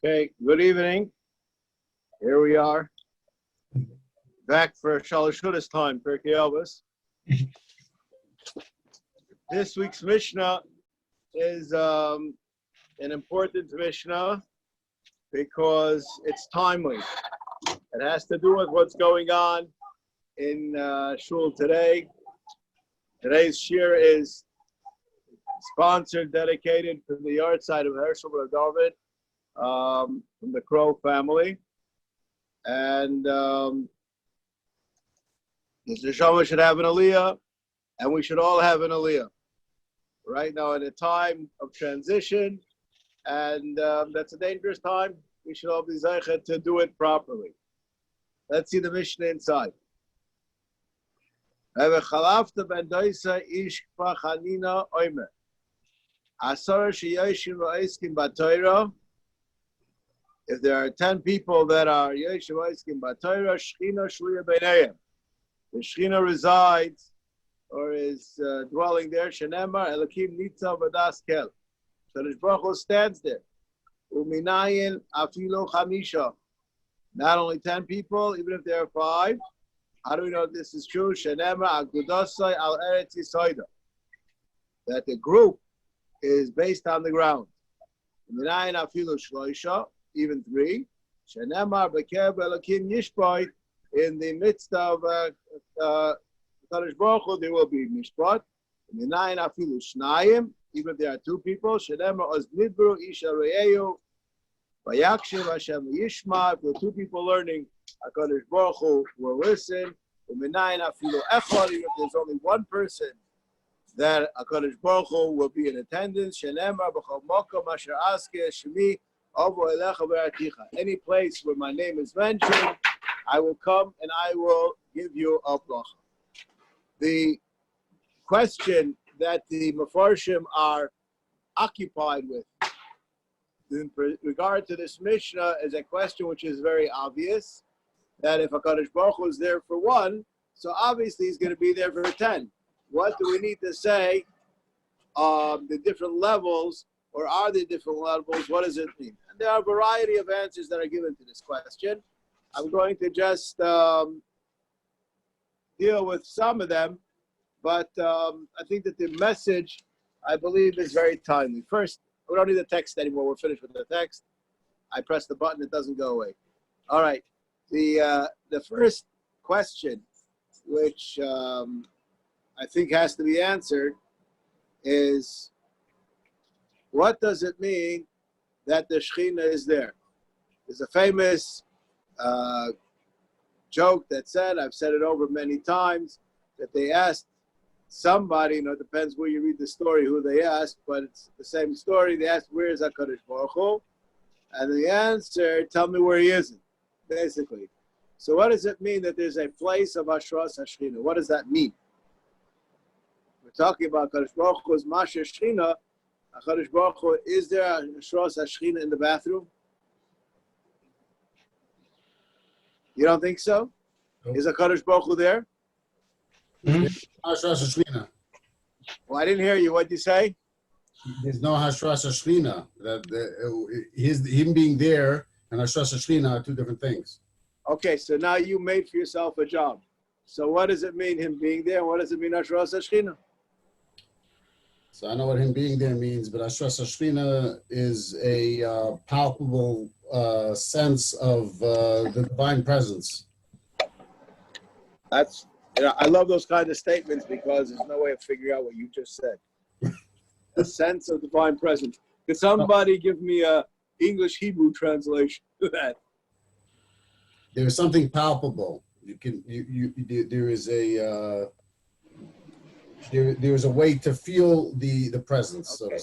Okay, good evening. Here we are, back for Shalosh Hudas time, Pirkei Avos. This week's Mishnah is an important Mishnah because it's timely. It has to do with what's going on in Shul today. Today's shiur is sponsored, dedicated to the yard side of Herschel Rav David from the Crow family. And the Shechinah should have an aliyah, and we should all have an aliyah. Right now, at a time of transition, and that's a dangerous time. We should all be zeichet to do it properly. Let's see the Mishnah inside. Halafta ben doisa ish Kefar Hanania oimer. Asar sheyoshim v'oiskim b'Torah. If there are 10 people that are yoshim v'oiskim b'Torah, Shechinah shluya b'neihem. The Shechinah resides or is dwelling there. Shenemar Elokim nitzav v'das kel. So the Baruch Hu stands there. Uminayin afilo chamisha. Not only 10 people, even if there are 5. How do we know this is true? Shenemar agudasai al eretz yisayda. That the group is based on the ground. Uminayin afilo shloisha. Even 3. Shenemar b'ker b'elokim yishboi. In the midst of Kadosh Baruch Hu, there will be mishpat. Minayin afilu shnayim. Even if there are 2 people, shenemar oz nidbru isha re'eyu vayakshiv Hashem yishma. If there are 2 people learning, Kadosh Baruch Hu will listen. Minayin afilu echad. Even if there's only 1 person, that Kadosh Baruch Hu will be in attendance. Shenemar b'chol mokom asher askeh shemi ovo elecha v'articha. Any place where my name is mentioned, I will come and I will give you a bracha. The question that the Mefarshim are occupied with in regard to this Mishnah is a question which is very obvious, that if HaKadosh Baruch Hu is there for 1, so obviously he's going to be there for 10. What do we need to say? The different levels, or are there different levels? What does it mean? And there are a variety of answers that are given to this question. I'm going to just deal with some of them, but I think that the message, I believe, is very timely. First, we don't need the text anymore. We're finished with the text. I press the button, it doesn't go away. All right. The first question, which I think has to be answered, is what does it mean that the Shechinah is there? There's a famous joke that said, I've said it over many times, that they asked somebody, it depends where you read the story, who they asked, but it's the same story. They asked, where is HaKadosh Baruch Hu? And the answer, tell me where he isn't, basically. So what does it mean that there's a place of Hashras HaShechinah? What does that mean? We're talking about HaKadosh Baruch Hu's Masher Shechinah. HaKadosh Baruch Hu, is there a Hashras HaShechinah in the bathroom? You don't think so? Nope. Is HaKadosh Baruch Hu there? Hashras Shechinah. Well, I didn't hear you. What did you say? There's no Hashras Shechinah. Him being there and Hashras Shechinah are 2 different things. Okay, so now you made for yourself a job. So what does it mean, him being there? And what does it mean, Hashras Shechinah? So I know what him being there means, but Hashras Shechinah is a palpable sense of the divine presence. That's, I love those kind of statements because there's no way of figuring out what you just said. A sense of divine presence. Could somebody give me a English Hebrew translation to that? There is something palpable. There is a there is a way to feel the presence. Okay.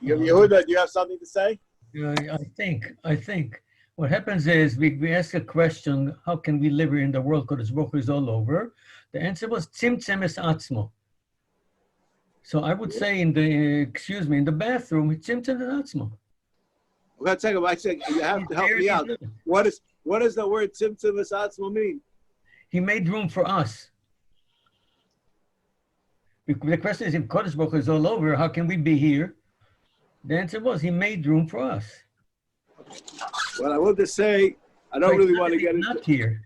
Yehuda, do you have something to say? I think what happens is we ask a question, how can we live in the world because Baruch Hu is all over? The answer was tzimtzem es atzmo. So I would say in the bathroom, it's tzimtzem es atzmo. Well, I said you have to help me out. What does the word tzimtzem es atzmo mean? He made room for us. The question is, if Kodesh Baruch Hu is all over, how can we be here? The answer was, he made room for us. Well, I will just say, I don't really want to get into not here.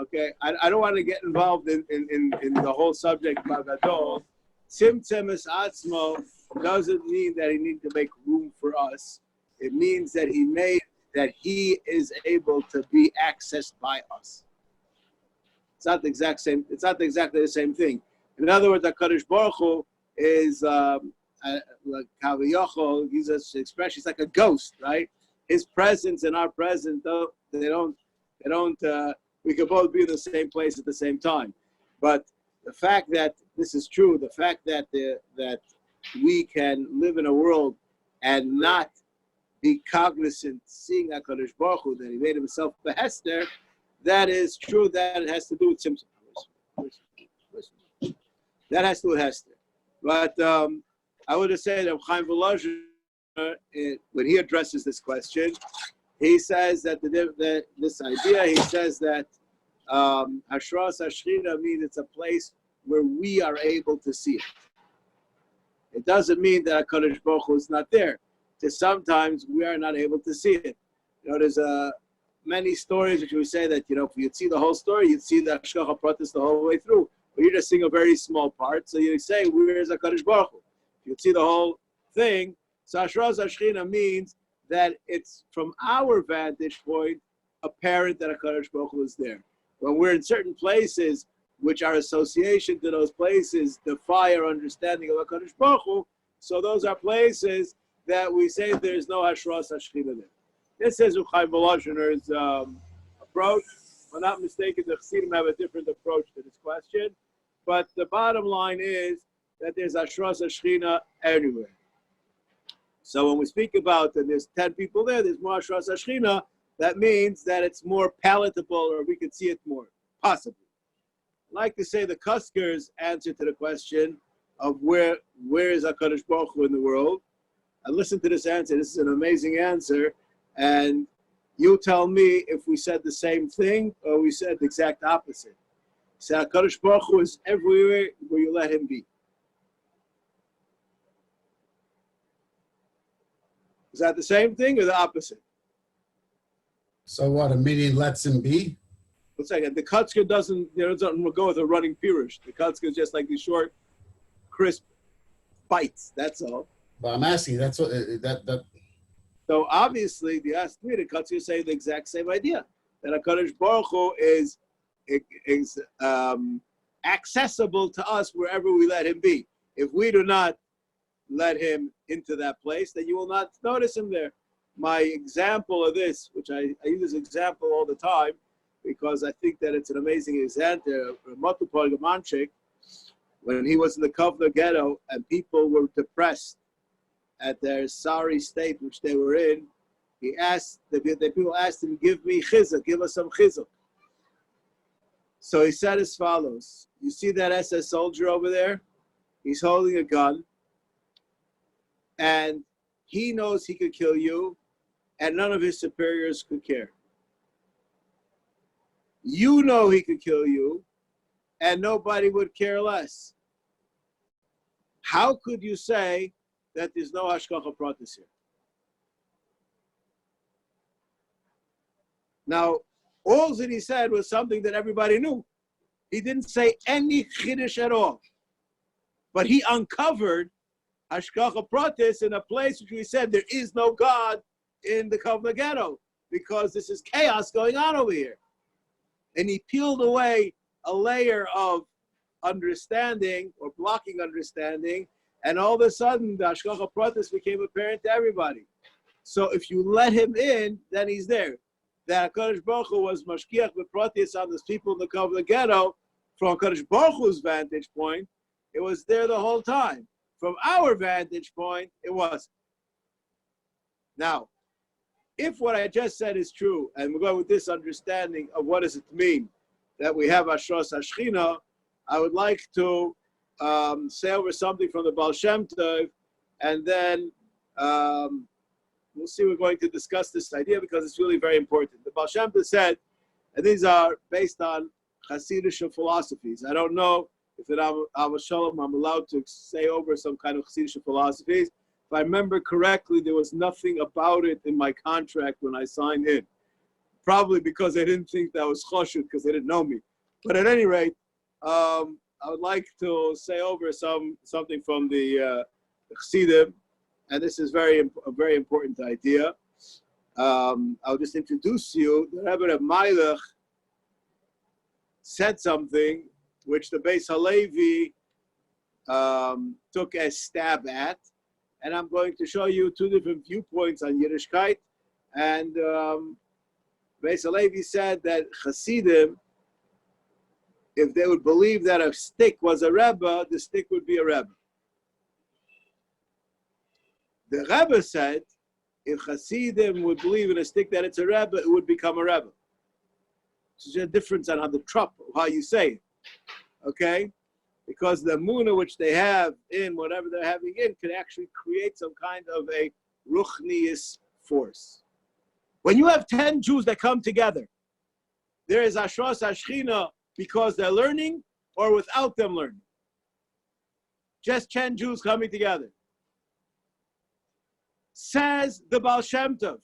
Okay, I don't want to get involved in the whole subject about Gadol. Tzimtzem es atzmo doesn't mean that he needs to make room for us. It means that he is able to be accessed by us. It's not the exact same. It's not exactly the same thing. In other words, HaKadosh Baruch Hu is like Kaviyachol. He's an expression. He's like a ghost, right? His presence and our presence, they don't. We could both be in the same place at the same time. But the fact that this is true, the fact that that we can live in a world and not be cognizant, seeing HaKadosh Baruch Hu, that he made himself behester, that is true. That it has to do with Simpson. That has to do with Hester. But I would just say that Chaim Volozhin, when he addresses this question, he says that this idea, he says that Hashras Shechinah means it's a place where we are able to see it. It doesn't mean that HaKadosh Baruch Hu is not there. Just sometimes we are not able to see it. You know, there's many stories which we say that, you know, if you'd see the whole story, you'd see the Hashgacha Pratis the whole way through. But you're just seeing a very small part, so you say, where is HaKadosh Baruch Hu? If you'd see the whole thing, so Hashras Shechinah means that it's from our vantage point apparent that HaKadosh Baruch Hu is there. When we're in certain places, which our association to those places defy our understanding of HaKadosh Baruch Hu, so those are places that we say there's no Hashras Shechinah there. This is Chaim Volozhiner's approach. If I'm not mistaken, the Chassidim have a different approach to this question. But the bottom line is that there's Hashras Shechinah everywhere. So when we speak about that there's 10 people there, there's more Hashras Shechinah, that means that it's more palatable, or we could see it more, possibly. I'd like to say the Kusker's answer to the question of where is HaKadosh Baruch Hu in the world. And listen to this answer. This is an amazing answer. And you tell me if we said the same thing or we said the exact opposite. Say HaKadosh Baruch Hu is everywhere where you let him be. Is that the same thing or the opposite? So what, a meaning lets him be? One second. The Kutzker doesn't go with a running pirush. The Kutzker is just like these short, crisp bites. That's all. But I'm asking, that's what that. So obviously, the asked me, the Kutzker say the exact same idea, that HaKadosh Baruch Hu is accessible to us wherever we let him be. If we do not let him into that place, then you will not notice him there. My example of this, which I use this example all the time, because I think that it's an amazing example. When he was in the Kefar ghetto and people were depressed at their sorry state which they were in, he asked the people asked him, "Give me chizuk, give us some chizuk." So he said as follows: "You see that SS soldier over there? He's holding a gun, and he knows he could kill you, and none of his superiors could care. You know he could kill you, and nobody would care less. How could you say that there's no hashgacha pratis here?" Now, all that he said was something that everybody knew. He didn't say any chiddush at all. But he uncovered hashgacha pratis in a place which we said there is no God in the Kefar ghetto, because this is chaos going on over here. And he peeled away a layer of understanding or blocking understanding, and all of a sudden the hashgacha pratis became apparent to everybody. So if you let him in, then he's there. That HaKadosh Baruch Hu was mashkiach b'pratis on those people in the Kefar ghetto, from HaKadosh Baruch Hu's vantage point, it was there the whole time. From our vantage point, it wasn't. Now, if what I just said is true, and we're going with this understanding of what does it mean that we have Hashras Shechinah, I would like to say over something from the Baal Shem Tov, and then we'll see. We're going to discuss this idea because it's really very important. The Baal Shem Tov said, and these are based on Hasidic philosophies. I don't know if in Amos Shalom I'm allowed to say over some kind of Hasidic philosophies. If I remember correctly, there was nothing about it in my contract when I signed in. Probably because they didn't think that was choshet, because they didn't know me. But at any rate, I would like to say over something from the Chassidim, and this is a very important idea. I'll just introduce you. The Rebbe of Melech said something which the Beis Halevi took a stab at, and I'm going to show you two different viewpoints on Yiddishkeit. And Beis Halevi said that Chassidim, if they would believe that a stick was a Rebbe, the stick would be a Rebbe. The Rebbe said, if Chassidim would believe in a stick that it's a Rebbe, it would become a Rebbe. It's just a difference on how the trop, how you say it, okay? Because the Muna which they have in whatever they're having in can actually create some kind of a ruchnius force. When you have 10 Jews that come together, there is Ashras Shechinah because they're learning or without them learning. Just 10 Jews coming together. Says the Baal Shem Tov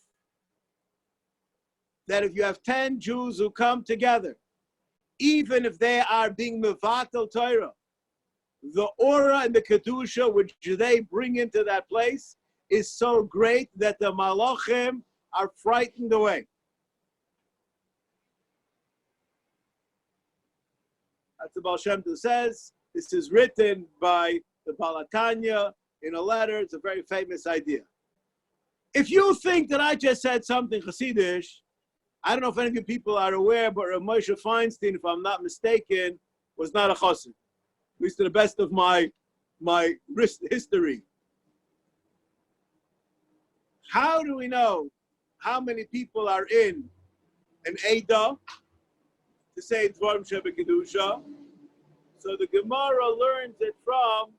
that if you have 10 Jews who come together, even if they are being mevatel Torah, the aura and the kedusha which they bring into that place is so great that the malachim are frightened away. That's the Baal Shem Tov says. This is written by the Balatanya in a letter. It's a very famous idea. If you think that I just said something Hasidish, I don't know if any of you people are aware, but Rav Moshe Feinstein, if I'm not mistaken, was not a Chassid, at least to the best of my history. How do we know how many people are in an Eidah to say Dvarim Shebekidusha? So the Gemara learns it from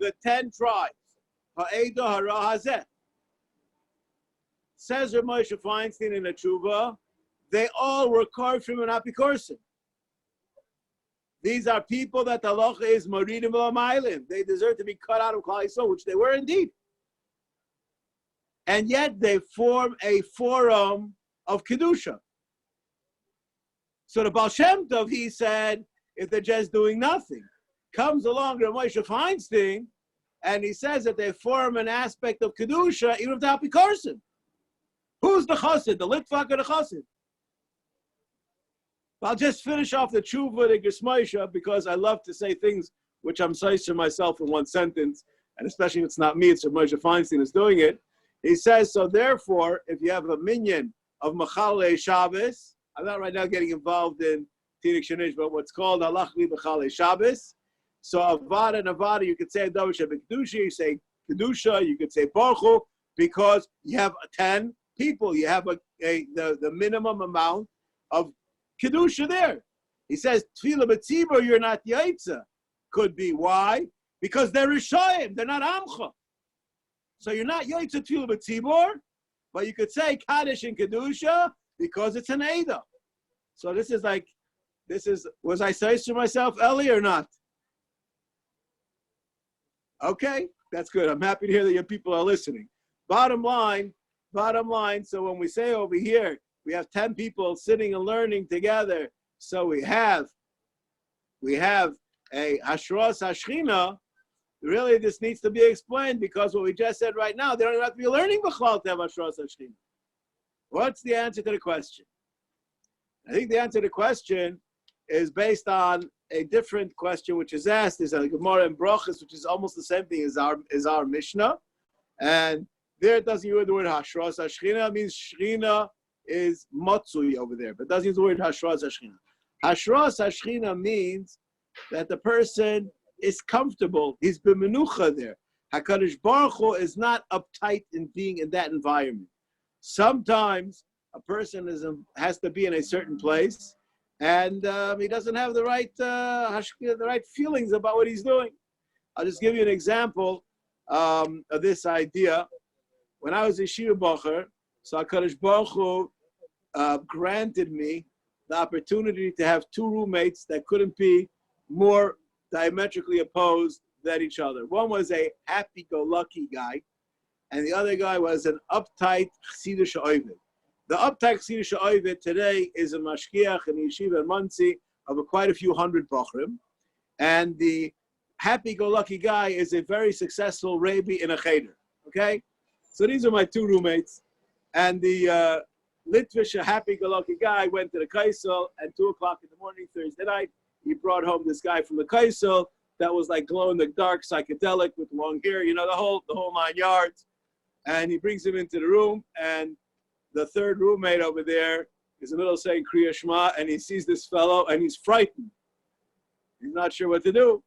the 10 tribes. Ha'Eidah Hara Hazeh. Says Rav Moshe Feinstein in a tshuva, they all were carved from an apikorsim. These are people that the halacha is maridim v'lamaylim. They deserve to be cut out of Klal Yisrael, which they were indeed. And yet they form a forum of kedusha. So the Baal Shem Tov, he said, if they're just doing nothing, comes along Rav Moshe Feinstein, and he says that they form an aspect of kedusha even if they're apikorsim. Who's the chassid, the litvak or the chassid? I'll just finish off the tshuva, the gesmaisha, because I love to say things which I'm saying to myself in one sentence, and especially if it's not me, it's Rav Moshe Feinstein is doing it. He says, so therefore, if you have a minyan of Mechalei Shabbos, I'm not right now getting involved in Tinik Shenish, but what's called Halachli Mechalei Shabbos. So Avada and Avada, you could say Davar Shebekidusha, you say Kedusha, you could say Baruch Hu, because you have 10 people, you have the minimum amount of kedusha there. He says tefillah b'tzibur, you're not yaitza. Could be why? Because they're rishayim, they're not amcha. So you're not yaitza tefillah b'tzibur, but you could say kaddish and kedusha because it's an eidah. So was I saying to myself, Eli, or not? Okay, that's good. I'm happy to hear that your people are listening. Bottom line, so when we say over here, we have 10 people sitting and learning together, so we have a Hashras Shechinah. Really, this needs to be explained because what we just said right now, they don't even have to be learning B'chlal to have Hashras Shechinah. What's the answer to the question? I think the answer to the question is based on a different question which is asked, is a Gemara in Brachos, which is almost the same thing as our Mishnah. And there it doesn't use the word Hashras Shechinah, means Shechinah is Matsui over there, but it doesn't use the word Hashras Shechinah. Hashras Shechinah means that the person is comfortable, he's b'menucha there. HaKadosh Baruch Hu is not uptight in being in that environment. Sometimes a person has to be in a certain place, and he doesn't have the right feelings about what he's doing. I'll just give you an example of this idea. When I was a shiur bacher, so HaKadosh Baruch Hu granted me the opportunity to have 2 roommates that couldn't be more diametrically opposed than each other. One was a happy-go-lucky guy, and the other guy was an uptight Chassidish Oived. The uptight Chassidish Oived today is a mashkiach in yeshiva and Muncie of quite a few hundred bachrim, and the happy-go-lucky guy is a very successful Rabbi in a cheder. Okay, so these are my two roommates, and the Litvish happy-go-lucky guy went to the Kaisel at 2 o'clock in the morning Thursday night. He brought home this guy from the Kaisel that was like glow-in-the-dark, psychedelic with long hair, you know, the whole 9 yards. And he brings him into the room, and the third roommate over there is in the middle of saying Kriya Shema, and he sees this fellow, and he's frightened. He's not sure what to do.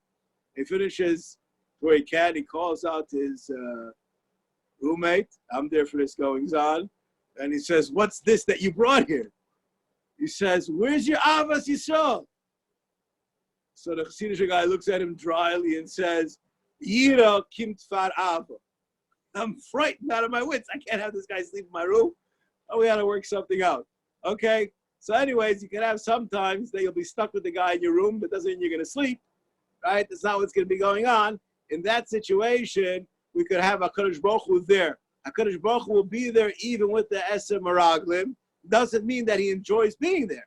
He finishes where he can. He calls out his roommate. I'm there for this goings-on. And he says, what's this that you brought here? He says, where's your Avos Yisrael? So the Chassidish guy looks at him dryly and says, Yira kimt far ava. I'm frightened out of my wits. I can't have this guy sleep in my room. Oh, we got to work something out. Okay? So anyways, you can have sometimes that you'll be stuck with the guy in your room, but doesn't mean you're going to sleep. Right? That's not what's going to be going on. In that situation, we could have HaKadosh Baruch Hu there. HaKadosh Baruch Hu will be there even with the Eser Meraglim. Doesn't mean that he enjoys being there.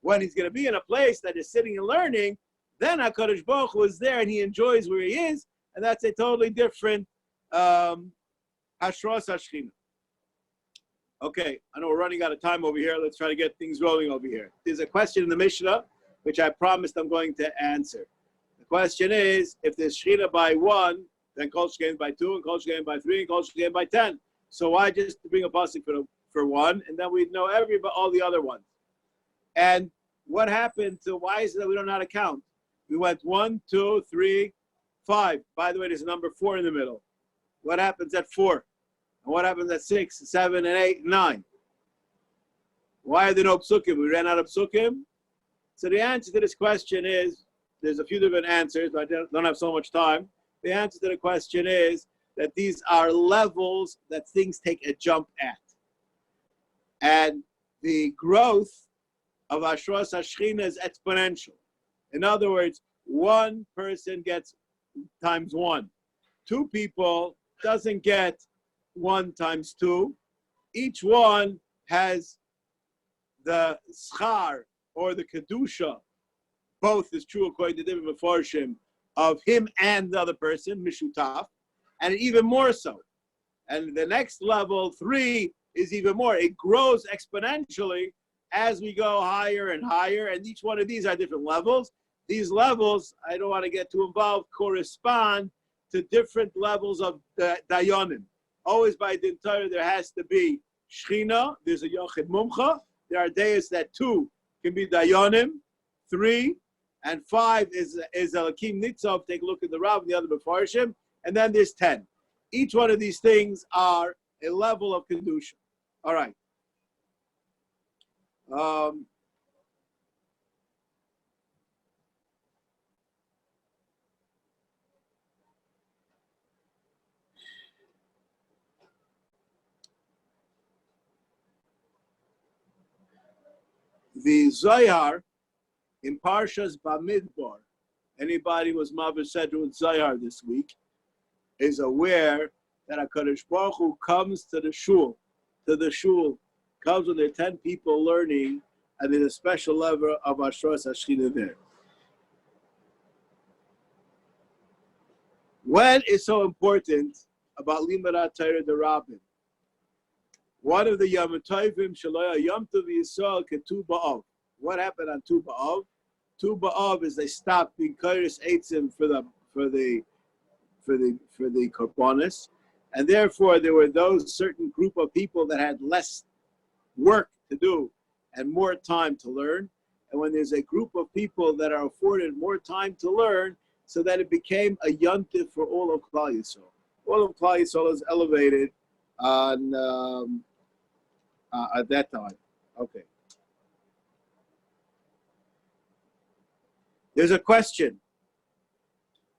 When he's going to be in a place that is sitting and learning, then HaKadosh Baruch Hu is there and he enjoys where he is, and that's a totally different Hashras Shechinah. Okay, I know we're running out of time over here. Let's try to get things rolling over here. There's a question in the Mishnah, which I promised I'm going to answer. The question is, if there's Shechinah by 1, then Kol Shechinah by 2, and Kol Shechinah by 3, and Kol Shechinah by 10. So why just bring a pasuk for 1, and then we'd know all the other ones. And what happened to, why is it that we don't know how to count? We went 1, 2, 3, 5. By the way, there's a number 4 in the middle. What happens at 4? And what happens at 6, 7, and 8, 9? Why are there no psukim? We ran out of psukim. So the answer to this question is, there's a few different answers, but I don't have so much time. The answer to the question is that these are levels that things take a jump at. And the growth of Hashras Shechinah is exponential. In other words, one person gets times 1. 2 people doesn't get 1 times 2. Each one has the schar or the kedusha. Both is true according to different mefarshim of him and the other person, mishutaf, and even more so. And the next level, 3, is even more. It grows exponentially as we go higher and higher, and each one of these are different levels. These levels, I don't want to get too involved, correspond to different levels of the dayanim. Always by Din Torah, there has to be Shechinah, there's a Yochid Mumcha. There are days that 2 can be dayanim, 3, and 5 is Elakim Nitzov. Take a look at the Rav and the other Mefarshim. And then there's 10. Each one of these things are a level of Kedusha. All right. The Zohar in Parshas Bamidbar, anybody who was Maver Sedra with Zohar this week, is aware that HaKadosh Baruch Hu comes to the shul, comes when there are 10 people learning, and there's a special level of Hashras Shechinah there. When is so important about Limadat Torah the Rabbin? One of the Yom Tovim Shaloya Yom Tov Yisrael Ketu Ba'av. What happened on Tu B'Av? Tu B'Av is they stopped being Kairos Eitzim for the Korbanos, and therefore there were those certain group of people that had less work to do and more time to learn. And when there's a group of people that are afforded more time to learn, so that it became a yontif for all of Klal Yisrael. All of Klal Yisrael is elevated on at that time. Okay. There's a question.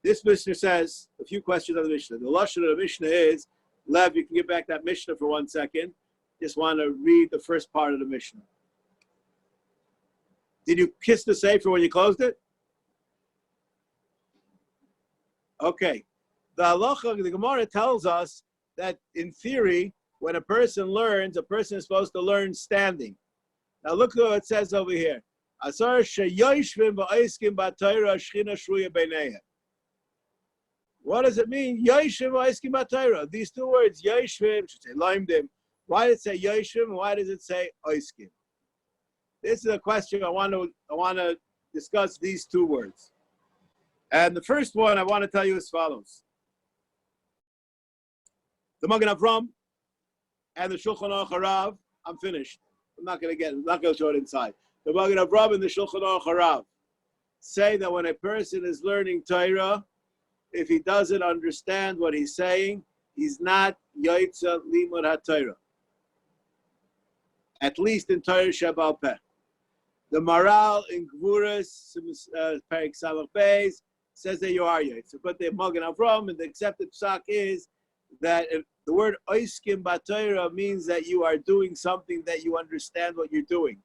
This Mishnah says, a few questions on the Mishnah. The Lashon of the Mishnah is, Lev, you can get back that Mishnah for 1 second. Just want to read the first part of the Mishnah. Did you kiss the Sefer when you closed it? Okay. The Halacha, the Gemara tells us that in theory, when a person learns, a person is supposed to learn standing. Now look at what it says over here. Asar sheyoshvim va'oiskim b'Torah Shechinah shruya b'neihem. What does it mean? Yoshvim va'oiskim b'Torah. These two words, yoshvim, should say loimdim. Why does it say yoshvim? Why does it say oiskim? This is a question I want to discuss these two words. And the first one I want to tell you as follows. The Magen Avrohom and the Shulchan Aruch Harav, I'm finished. I'm not going to show it inside. The Magen Avrohom and the Shulchan Aruch Harav say that when a person is learning Torah, if he doesn't understand what he's saying, he's not Yoitza Limud HaTorah. At least in Torah Sheba'al Peh. The Maral in Gvuras, Pirkei Avos, says that you are Yoitza. But the Magen Avrohom and the accepted psak is that the word oiskim b'Torah means that you are doing something that you understand what you're doing.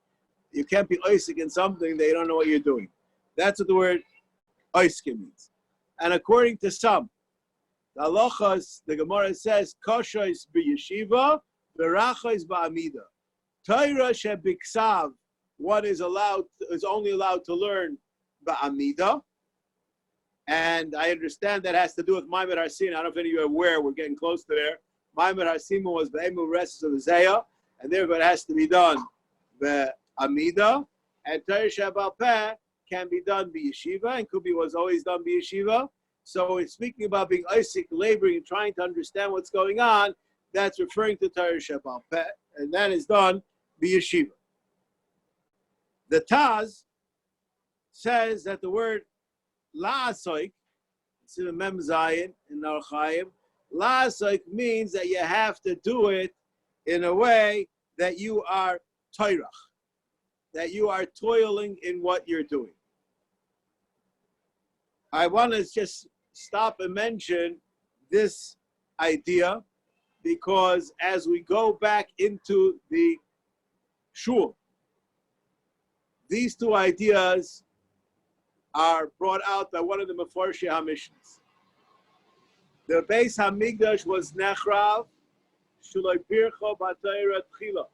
You can't be oisik in something that you don't know what you're doing. That's what the word oiskim means. And according to some, the halachas, the Gemara says, koshois b'yeshiva, v'rachos ba'amida. Torah shebiksav, one is only allowed to learn ba'amida. And I understand that has to do with Maimed Harsin. I don't know if any of you are aware, we're getting close to there. Maimed Harsin was Be'emu Reses of the Zayah, and therefore it has to be done Amida. And Torah Sheba'al Peh can be done B'Yeshiva, and Kubi was always done B'Yeshiva. So it's speaking about being Isaac, laboring, and trying to understand what's going on, that's referring to Torah Sheba'al Peh, and that is done B'Yeshiva. The Taz says that the word La'asoik, it's in the Mem Zayin, in Archaim. La'asoik means that you have to do it in a way that you are toirach, that you are toiling in what you're doing. I want to just stop and mention this idea because as we go back into the shul, these two ideas are brought out by one of the Meforshei HaMishnas. The Beis HaMikdash was nechrav, shuloi pircho b'Torah tchila.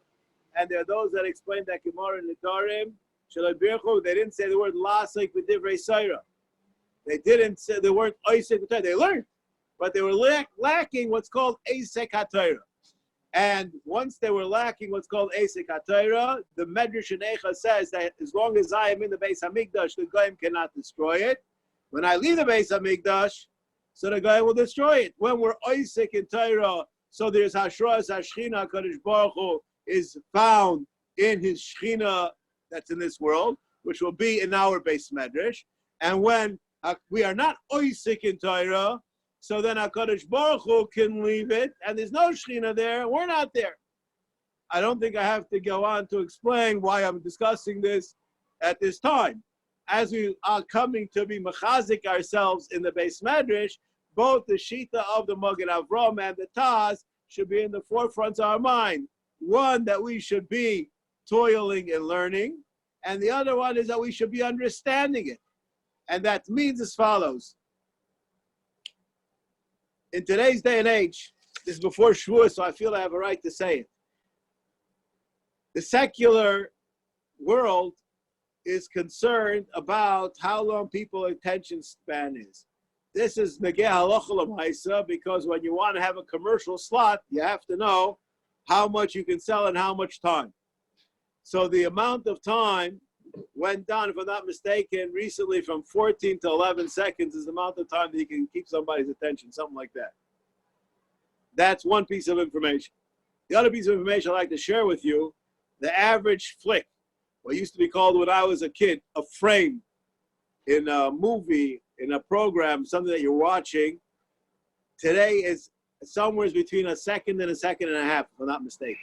And there are those that explain that Gemara in the Tarim, shuloi pircho, they didn't say the word lasik b'divrei Saira. They didn't say the word oisek b'Torah. They learned, but they were lacking what's called eisek HaTorah. And once they were lacking what's called eisek HaTorah, the Medrash in Eicha says that as long as I am in the Beis HaMikdash, the Goyim cannot destroy it. When I leave the Beis HaMikdash, so the Goyim will destroy it. When we're oisek in Torah, so there's Hashras Shechinah, Kadosh Baruch Hu is found in his Shechinah that's in this world, which will be in our Beis Medrash. And when we are not oisek in Torah, so then HaKadosh Baruch Hu can leave it, and there's no Shechinah there, we're not there. I don't think I have to go on to explain why I'm discussing this at this time. As we are coming to be mechazik ourselves in the Beis Medrash, both the Shita of the Magen Avrohom and the Taz should be in the forefront of our mind. One, that we should be toiling and learning, and the other one is that we should be understanding it. And that means as follows. In today's day and age, this is before Shavuot, so I feel I have a right to say it. The secular world is concerned about how long people's attention span is. This is negeh halacha l'maisa because when you want to have a commercial slot, you have to know how much you can sell and how much time. So the amount of time went down, if I'm not mistaken, recently from 14 to 11 seconds is the amount of time that you can keep somebody's attention, something like that. That's one piece of information. The other piece of information I'd like to share with you, the average flick, what used to be called when I was a kid, a frame in a movie, in a program, something that you're watching, today is somewhere between a second and a half, if I'm not mistaken.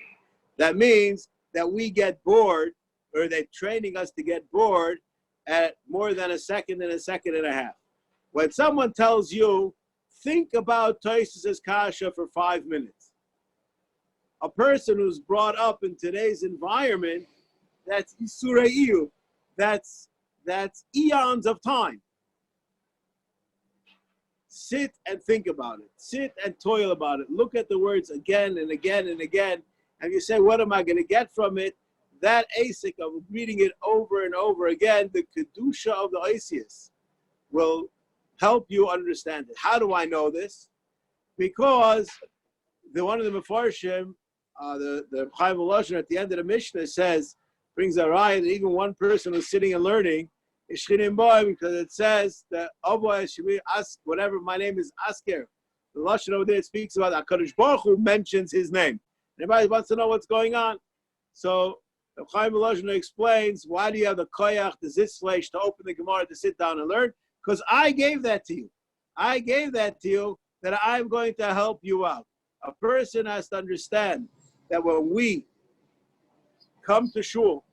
That means that we get bored, or they're training us to get bored at more than a second and a half. When someone tells you, think about Tosfos' kasha for 5 minutes. A person who's brought up in today's environment, that's Isurei, that's eons of time. sit and think about it. Sit and toil about it. Look at the words again and again and again. And you say, what am I going to get from it? That asik of reading it over and over again, the kedusha of the Osius will help you understand it. How do I know this? Because one of the Mefarshim, the Chaim Voloshin at the end of the Mishnah says, brings a raya that even one person who's sitting and learning is Shechinah boy, because it says that ask whatever my name is Asker. The Lashon over there speaks about HaKadosh Baruch Hu mentions his name. Anybody wants to know what's going on? So the Chaim Voloshin explains, why do you have the koyach, the zitzfleish, to open the Gemara to sit down and learn? Because I gave that to you. I gave that to you that I'm going to help you out. A person has to understand that when we come to shul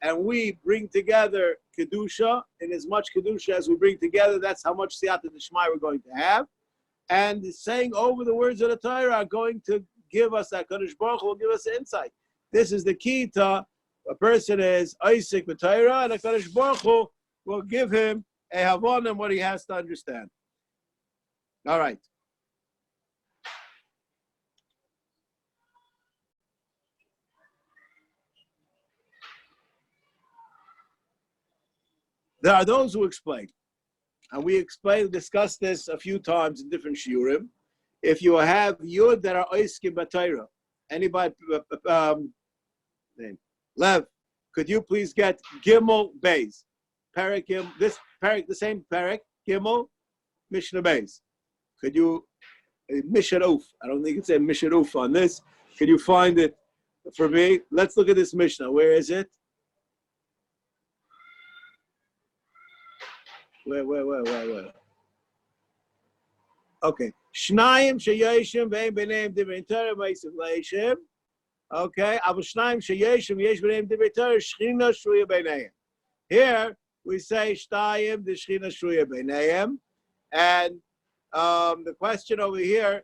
and we bring together kedusha, in as much kedusha as we bring together, that's how much siyata d'shmai we're going to have. And saying over the words of the Torah are going to give us that Kadosh Baruch Hu will give us insight. This is the key to a person is Isaac with Torah, and a Kadosh Baruch Hu will give him a havon and what he has to understand. All right. There are those who explain, and we discussed this a few times in different shiurim. If you have yud that are oiskim b'Torah, anybody, name Lev, could you please get Gimel Beis, Perek Gimel, this Perek, the same Perek Gimel, Mishnah Beis. Could you Mishnah Uf? I don't think it's a Mishnah Uf on this. Could you find it for me? Let's look at this Mishnah. Where is it? Where? Okay. Shnayim sheyeshim ve'im b'neim divrei Torah ma'isiv leishim. Okay. Avu shnayim sheyeshim yesh b'neim divrei Torah Shechinah shruya b'neim. Here we say shtayim the Shechinah shruya b'neim, and the question over here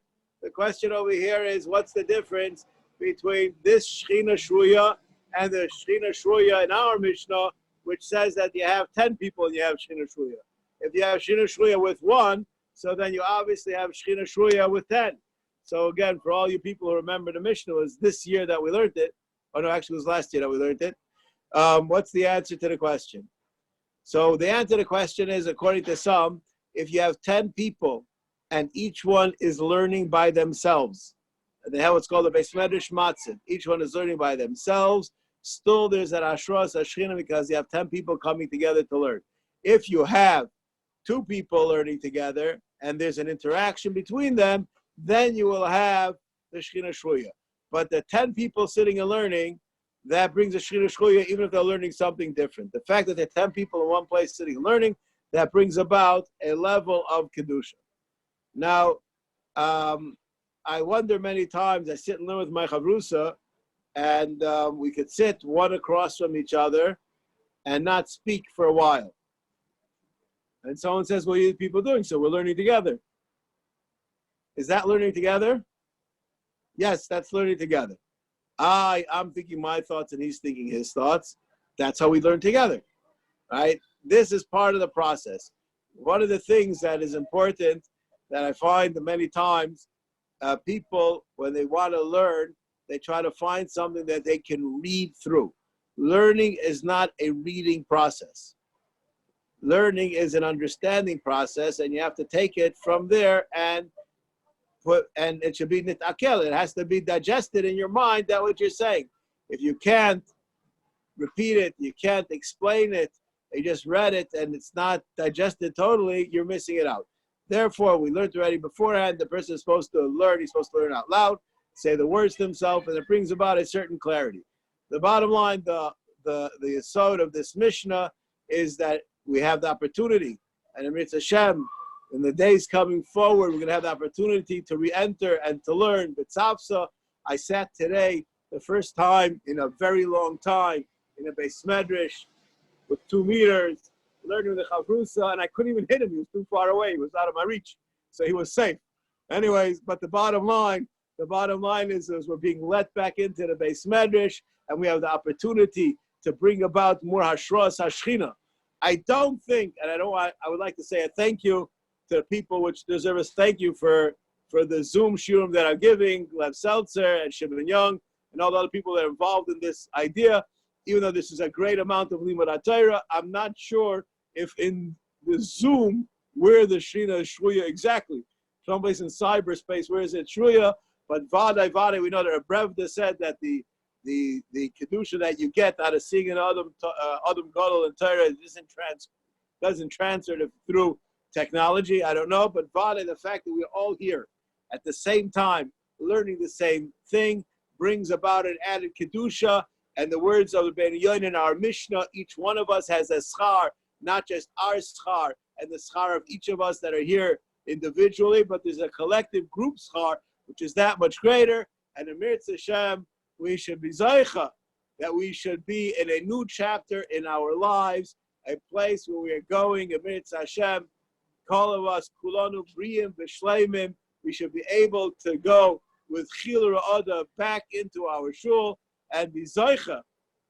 is, what's the difference between this Shechinah shruya and the Shechinah shruya in our Mishnah, which says that you have 10 people and you have Shechinah shruya. If you have Shechinah shruya with 1, so then you obviously have Shechinah shruya with 10. So again, for all you people who remember the Mishnah, was this year that we learned it. Oh no, actually it was last year that we learned it. What's the answer to the question? So the answer to the question is, according to some, if you have 10 people and each one is learning by themselves, and they have what's called a Beis Medrash Matzid, each one is learning by themselves, still there's an Ashras Shechinah because you have 10 people coming together to learn. If you have 2 people learning together and there's an interaction between them, then you will have the Shechinah shruya. But the 10 people sitting and learning, that brings a Shechinah shruya even if they're learning something different. The fact that there are 10 people in one place sitting and learning, that brings about a level of kedusha. Now, I wonder many times, I sit and learn with my chavrusa, and we could sit one across from each other and not speak for a while. And someone says, what are you people doing? So we're learning together. Is that learning together? Yes, that's learning together. I'm thinking my thoughts and he's thinking his thoughts. That's how we learn together, right? This is part of the process. One of the things that is important that I find that many times people, when they want to learn, they try to find something that they can read through. Learning is not a reading process. Learning is an understanding process, and you have to take it from there and it should be nitakel. It has to be digested in your mind, that what you're saying. If you can't repeat it, you can't explain it, you just read it and it's not digested totally, you're missing it out. Therefore, we learned already beforehand, the person is supposed to learn, he's supposed to learn out loud, say the words to himself, and it brings about a certain clarity. The bottom line, the yesod of this Mishnah is that we have the opportunity, and in Mitzvah Hashem, in the days coming forward, we're going to have the opportunity to re-enter and to learn. B'tzavsa, I sat today, the first time in a very long time, in a Beis Medrash with 2 meters, learning with the Chavrusa, and I couldn't even hit him. He was too far away. He was out of my reach. So he was safe. Anyways, but the bottom line is we're being let back into the Beis Medrash, and we have the opportunity to bring about more Hashras HaShechinah. I don't think, and I would like to say a thank you to the people which deserve us thank you for the Zoom shiurim that are giving, Lev Seltzer and Shimon Young, and all the other people that are involved in this idea. Even though this is a great amount of limud Torah, I'm not sure if in the Zoom where the Shechina is shruya exactly. Someplace in cyberspace, where is it shruya? But Vadai, we know that Brevda said that the kedusha that you get out of seeing an Adam Gadol and Torah doesn't transfer through technology. I don't know, but Vadai, the fact that we're all here at the same time, learning the same thing, brings about an added kedusha. And the words of the Ben Yon in our Mishnah, each one of us has a schar, not just our schar and the schar of each of us that are here individually, but there's a collective group schar, which is that much greater. And in Mirz Hashem, we should be zaycha, that we should be in a new chapter in our lives, a place where we are going, in Mirz Hashem, all of us, kulanu briyim v'shleimim, we should be able to go with chilur oda back into our shul, and be zaycha,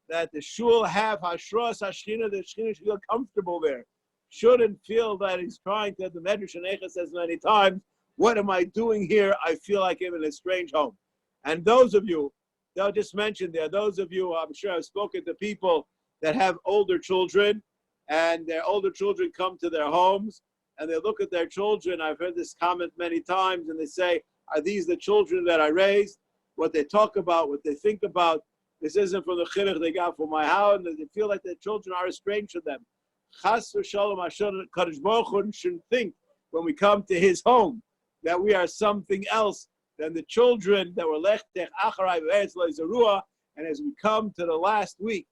that the shul have hashras hashchina, the Shechinah should feel comfortable there. Shouldn't feel that he's trying to, the Medrash Necha says many times, what am I doing here? I feel like I'm in a strange home. And those of you, they'll just mention there, those of you, I'm sure I've spoken to people that have older children, and their older children come to their homes, and they look at their children. I've heard this comment many times, and they say, are these the children that I raised? What they talk about, what they think about, this isn't from the chinuch they got from my house, and they feel like their children are estranged from them. Chas v'shalom, Kadosh Baruch Hu shouldn't think when we come to his home that we are something else than the children that were lechtech acharai v'eretz lo yizarua. And as we come to the last week,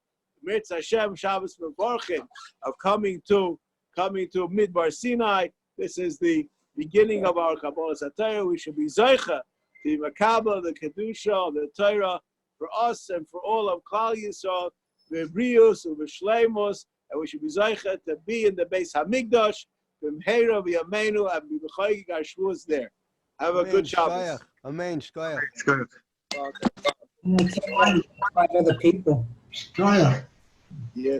Mirz Hashem Shabbos Mevorchim, of coming to Midbar Sinai, this is the beginning of our Kabbalah Torah. We should be zaycha, the makabel, the kedusha, the Torah, for us and for all of Klal Yisrael, v'brius u'v'shleimus, and we should be zaycha to be in the Beis Hamikdash, v'mheira v'yameinu, and be b'chayik our shvuos there. Have a good Shabbos. Amen. Shkoyach. Other people. Yeah,